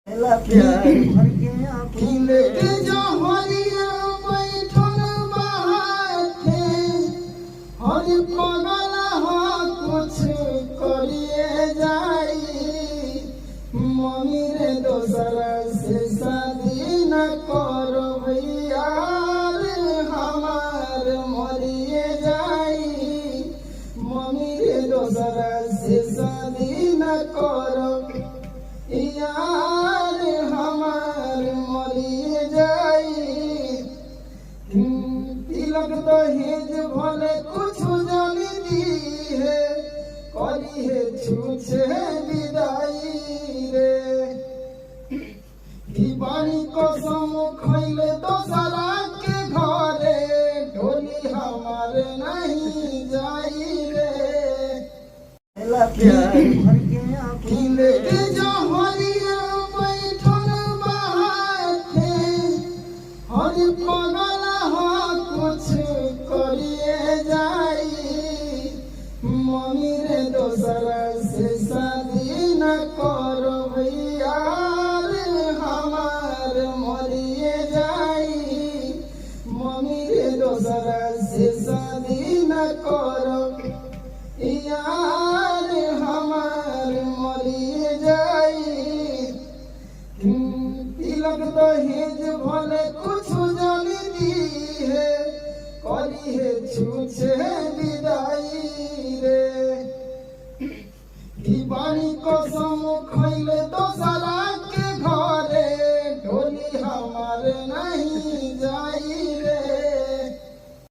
प्यार भर के खिले के जहरिया बैठल बाटे हर पगल हो कुछ करिए जाई मम्मी रे दोसरा से शादी न करो भैया रे हमार मरिए जाई मम्मी रे दोसरा से शादी न करो यार हमार मरिए जाई तिलक दहेज भले कुछ जानती है करी है छूछे विदाई रे दीवानी कसम खैले दोसरा के घरे ढोली हमार नहीं जाई रे प्यार भर के खिले के जहरिया बैठल बाटे हर पगल हो कुछ करिए जाई मम्मी रे दोसरा से शादी न करो भैया रे हमार मरिए जाई मम्मी रे दोसरा से शादी न करो यार हमार मरिए जाई तिलक दहेज भले कुछ जानती है करी है छूछे